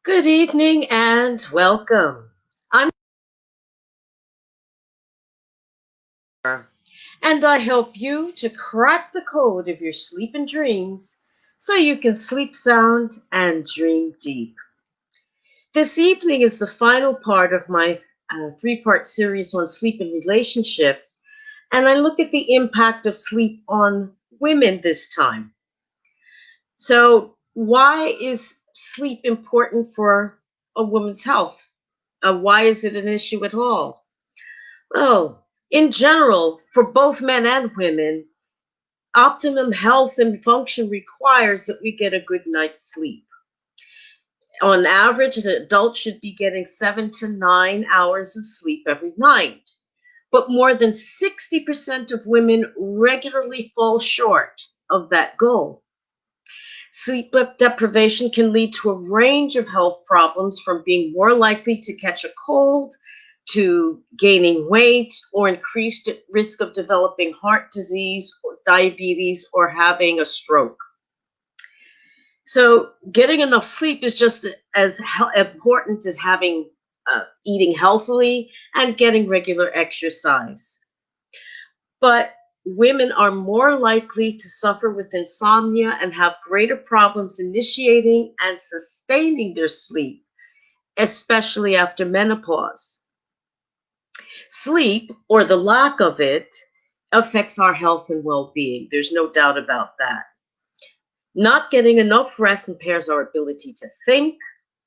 Good evening and welcome. I'm Sarah, and I help you to crack the code of your sleep and dreams so you can sleep sound and dream deep. This evening is the final part of my three-part series on sleep and relationships, and I look at the impact of sleep on women this time. So, why is sleep important for a woman's health? Why is it an issue at all? Well, in general, for both men and women, optimum health and function requires that we get a good night's sleep. On average, an adult should be getting 7 to 9 hours of sleep every night. But more than 60% of women regularly fall short of that goal. Sleep deprivation can lead to a range of health problems, from being more likely to catch a cold to gaining weight or increased risk of developing heart disease or diabetes or having a stroke. So getting enough sleep is just as important as eating healthily and getting regular exercise. But women are more likely to suffer with insomnia and have greater problems initiating and sustaining their sleep, especially after menopause. Sleep, or the lack of it, affects our health and well-being. There's no doubt about that. Not getting enough rest impairs our ability to think.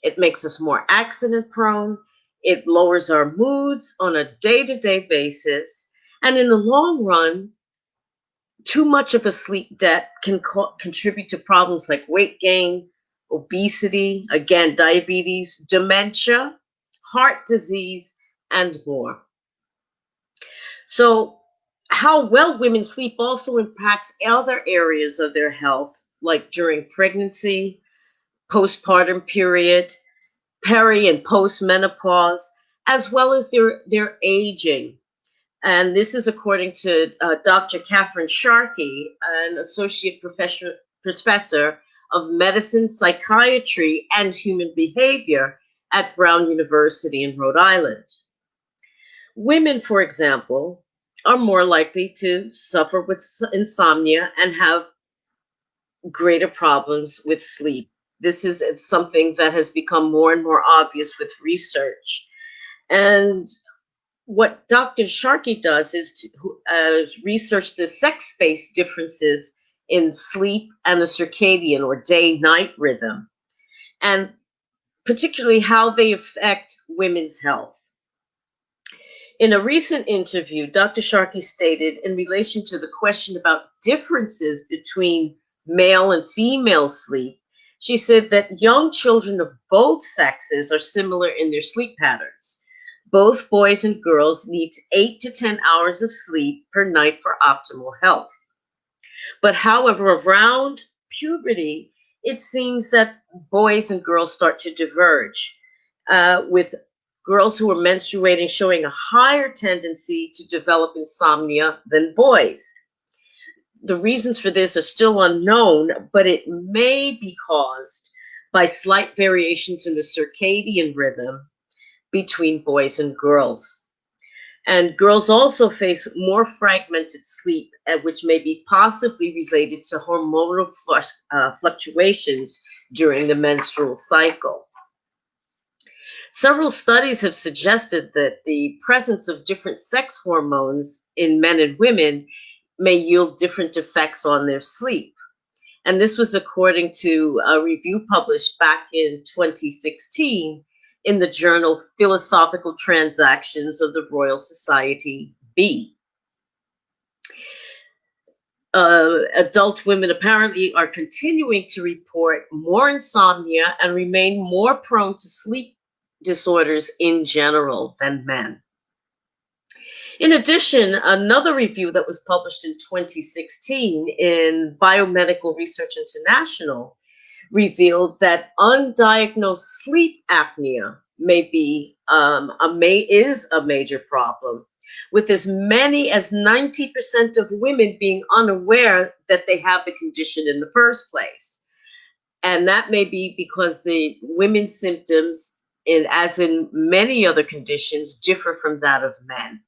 It makes us more accident prone. It lowers our moods on a day-to-day basis. And in the long run, too much of a sleep debt can contribute to problems like weight gain, obesity, again, diabetes, dementia, heart disease, and more. So, how well women sleep also impacts other areas of their health, like during pregnancy, postpartum period, peri and postmenopause, as well as their aging. And this is according to Dr. Catherine Sharkey, an associate professor of medicine, psychiatry, and human behavior at Brown University in Rhode Island. Women, for example, are more likely to suffer with insomnia and have greater problems with sleep. This is something that has become more and more obvious with research. And what Dr. Sharkey does is to research the sex-based differences in sleep and the circadian or day-night rhythm, and particularly how they affect women's health. In a recent interview, Dr. Sharkey stated, in relation to the question about differences between male and female sleep, she said that young children of both sexes are similar in their sleep patterns. Both boys and girls need 8 to 10 hours of sleep per night for optimal health. But however, around puberty, it seems that boys and girls start to diverge, with girls who are menstruating showing a higher tendency to develop insomnia than boys. The reasons for this are still unknown, but it may be caused by slight variations in the circadian rhythm between boys and girls. And girls also face more fragmented sleep, which may be possibly related to hormonal fluctuations during the menstrual cycle. Several studies have suggested that the presence of different sex hormones in men and women may yield different effects on their sleep. And this was according to a review published back in 2016 in the journal Philosophical Transactions of the Royal Society B. Adult women apparently are continuing to report more insomnia and remain more prone to sleep disorders in general than men. In addition, another review that was published in 2016 in Biomedical Research International revealed that undiagnosed sleep apnea is a major problem, with as many as 90% of women being unaware that they have the condition in the first place. And that may be because the women's symptoms, as in many other conditions, differ from that of men.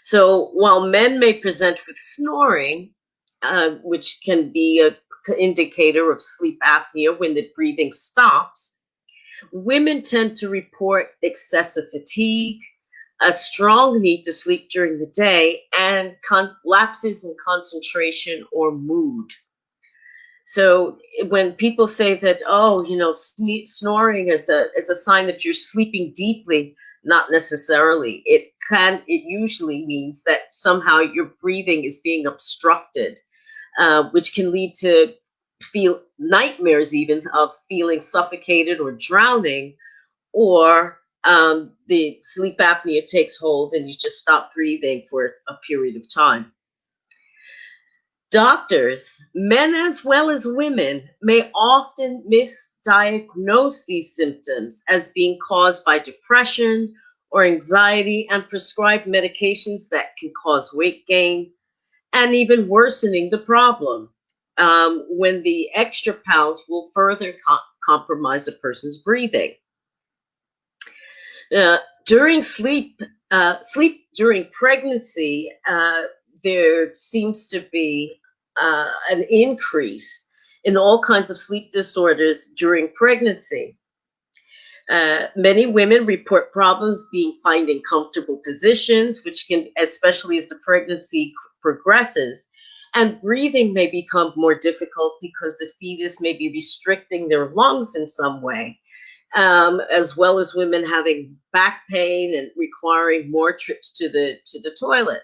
So while men may present with snoring, which can be an indicator of sleep apnea when the breathing stops, women tend to report excessive fatigue, a strong need to sleep during the day, and lapses in concentration or mood. So when people say that, oh, snoring is a sign that you're sleeping deeply, not necessarily. It usually means that somehow your breathing is being obstructed, which can lead to feel nightmares even of feeling suffocated or drowning, or the sleep apnea takes hold and you just stop breathing for a period of time. Doctors, men as well as women, may often misdiagnose these symptoms as being caused by depression or anxiety and prescribe medications that can cause weight gain and even worsening the problem, when the extra pounds will further compromise a person's breathing. During sleep during pregnancy, there seems to be an increase in all kinds of sleep disorders during pregnancy. Many women report problems finding comfortable positions, which can, especially as the pregnancy progresses, and breathing may become more difficult because the fetus may be restricting their lungs in some way, as well as women having back pain and requiring more trips to the toilet.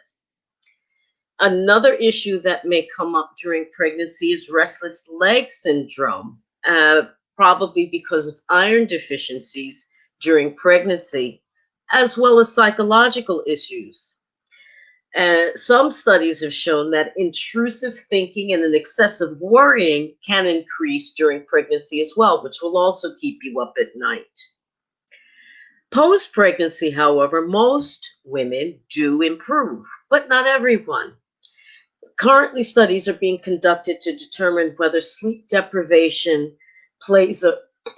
Another issue that may come up during pregnancy is restless leg syndrome, probably because of iron deficiencies during pregnancy, as well as psychological issues. Some studies have shown that intrusive thinking and an excessive worrying can increase during pregnancy as well, which will also keep you up at night. Post-pregnancy, however, most women do improve, but not everyone. Currently, studies are being conducted to determine whether sleep deprivation plays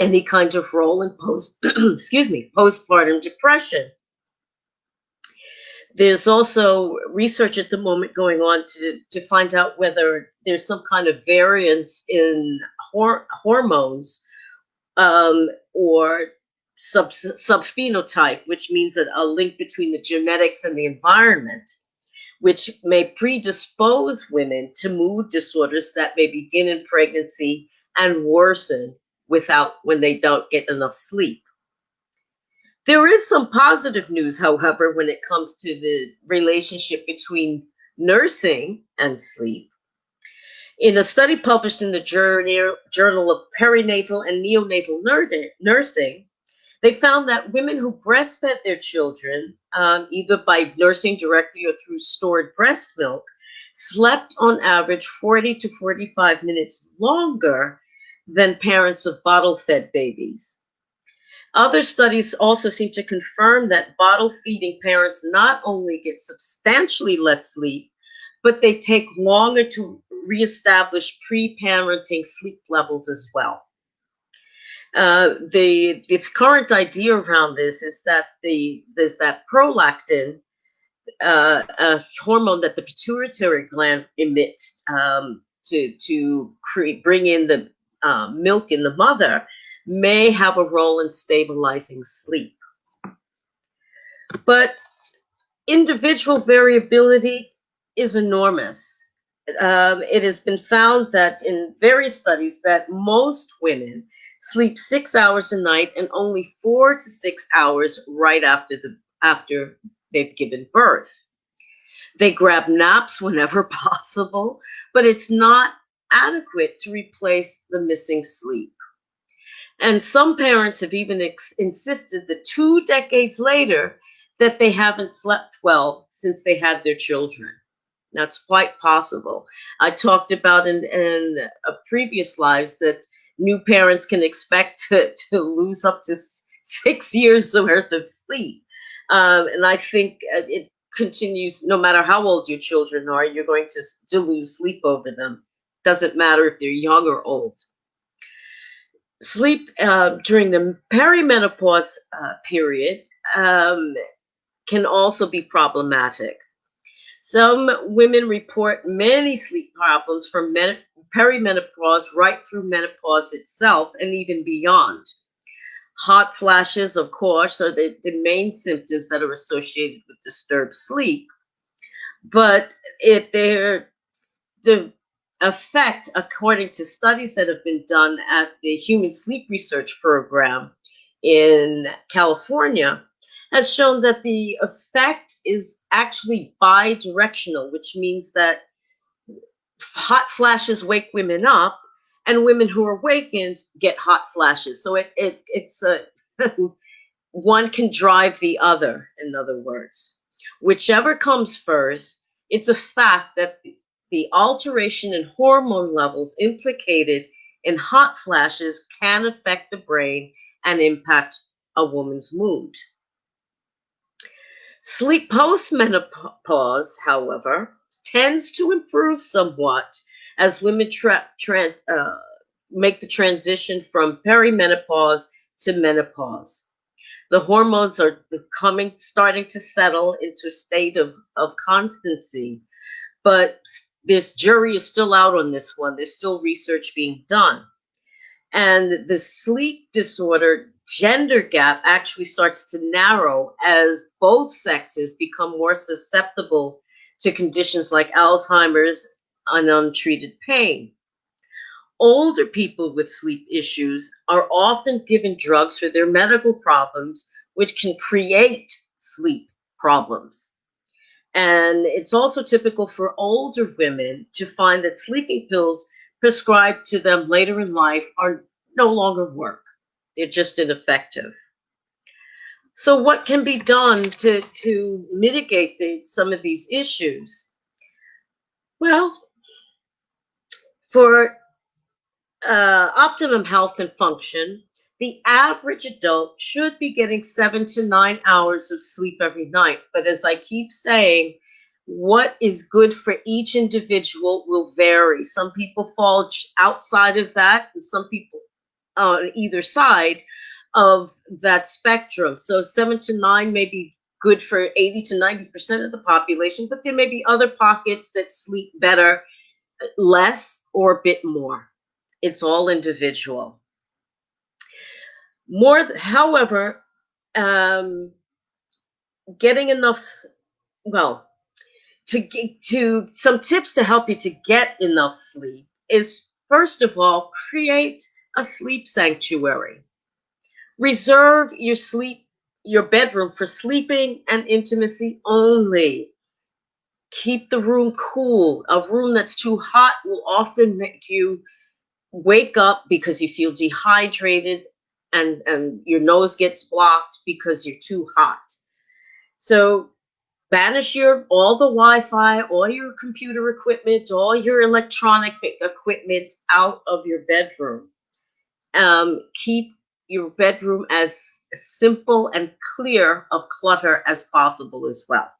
any kind of role in postpartum depression. There's also research at the moment going on to find out whether there's some kind of variance in hormones, or subphenotype, which means that a link between the genetics and the environment, which may predispose women to mood disorders that may begin in pregnancy and worsen when they don't get enough sleep. There is some positive news, however, when it comes to the relationship between nursing and sleep. In a study published in the Journal of Perinatal and Neonatal Nursing, they found that women who breastfed their children, either by nursing directly or through stored breast milk, slept on average 40 to 45 minutes longer than parents of bottle-fed babies. Other studies also seem to confirm that bottle-feeding parents not only get substantially less sleep, but they take longer to reestablish pre-parenting sleep levels as well. The current idea around this is that there's that prolactin, a hormone that the pituitary gland emits, to bring in the milk in the mother, may have a role in stabilizing sleep. But individual variability is enormous. It has been found that in various studies that most women sleep 6 hours a night and only 4 to 6 hours right after they've given birth. They grab naps whenever possible, but it's not adequate to replace the missing sleep. And some parents have even insisted that 2 decades later that they haven't slept well since they had their children. That's quite possible. I talked about in previous lives that new parents can expect to lose up to 6 years worth of sleep. And I think it continues, no matter how old your children are, you're going to lose sleep over them. Doesn't matter if they're young or old. Sleep during the perimenopause period can also be problematic. Some women report many sleep problems from perimenopause right through menopause itself and even beyond. Hot flashes, of course, are the main symptoms that are associated with disturbed sleep. But if they're the effect, according to studies that have been done at the Human Sleep Research Program in California, has shown that the effect is actually bidirectional, which means that hot flashes wake women up, and women who are awakened get hot flashes. So it's a one can drive the other, in other words. Whichever comes first, it's a fact that the alteration in hormone levels implicated in hot flashes can affect the brain and impact a woman's mood. Sleep post-menopause, however, tends to improve somewhat as women make the transition from perimenopause to menopause. The hormones are starting to settle into a state of constancy, but this jury is still out on this one. There's still research being done. And the sleep disorder gender gap actually starts to narrow as both sexes become more susceptible to conditions like Alzheimer's and untreated pain. Older people with sleep issues are often given drugs for their medical problems, which can create sleep problems. And it's also typical for older women to find that sleeping pills prescribed to them later in life are no longer work. They're just ineffective. So, what can be done to mitigate some of these issues? Well, for optimum health and function, the average adult should be getting 7 to 9 hours of sleep every night. But as I keep saying, what is good for each individual will vary. Some people fall outside of that, and some people on either side of that spectrum. So 7 to 9 may be good for 80 to 90% of the population, but there may be other pockets that sleep better, less, or a bit more. It's all individual. However, um, getting enough, well, to some tips to help you to get enough sleep is, first of all, create a sleep sanctuary. Reserve your bedroom for sleeping and intimacy only. Keep the room cool. A room that's too hot will often make you wake up because you feel dehydrated, and your nose gets blocked because you're too hot. So banish all the Wi-Fi, all your computer equipment, all your electronic equipment out of your bedroom. Keep your bedroom as simple and clear of clutter as possible as well.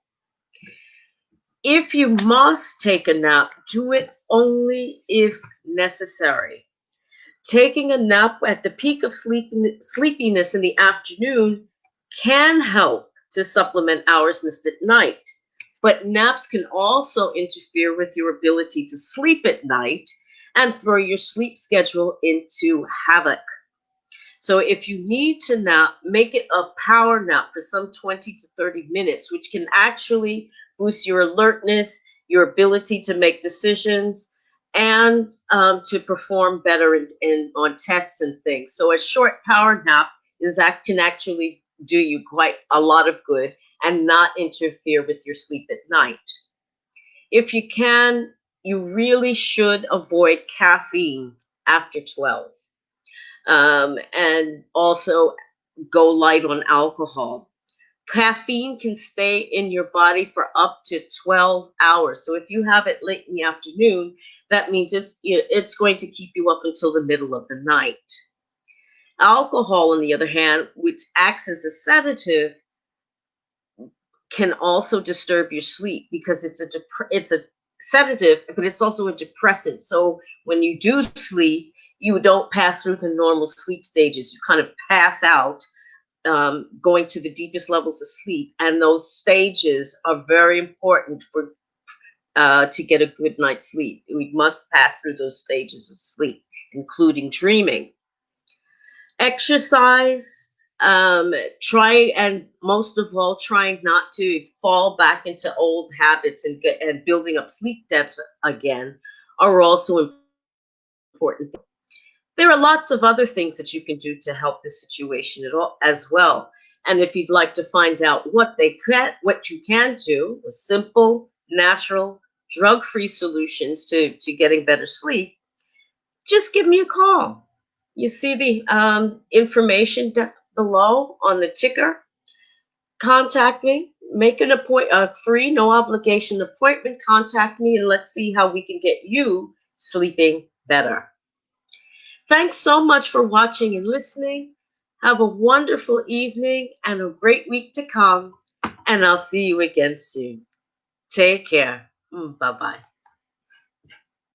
If you must take a nap, do it only if necessary. Taking a nap at the peak of sleepiness in the afternoon can help to supplement hours missed at night. But naps can also interfere with your ability to sleep at night and throw your sleep schedule into havoc. So if you need to nap, make it a power nap for some 20 to 30 minutes, which can actually boost your alertness, your ability to make decisions, and to perform better on tests and things. So a short power nap that can actually do you quite a lot of good and not interfere with your sleep at night. If you can, you really should avoid caffeine after 12. And also go light on alcohol. Caffeine can stay in your body for up to 12 hours. So if you have it late in the afternoon, that means it's going to keep you up until the middle of the night. Alcohol, on the other hand, which acts as a sedative, can also disturb your sleep because it's a sedative, but it's also a depressant. So when you do sleep, you don't pass through the normal sleep stages. You kind of pass out, going to the deepest levels of sleep. And those stages are very important for to get a good night's sleep. We must pass through those stages of sleep, including dreaming. Exercise, try, and most of all, trying not to fall back into old habits and building up sleep depth again are also important. There are lots of other things that you can do to help this situation as well. And if you'd like to find out what you can do with simple, natural, drug-free solutions to getting better sleep, just give me a call. You see the information below on the ticker. Contact me. Make a free, no obligation appointment. Contact me and let's see how we can get you sleeping better. Thanks so much for watching and listening. Have a wonderful evening and a great week to come. And I'll see you again soon. Take care. Bye-bye.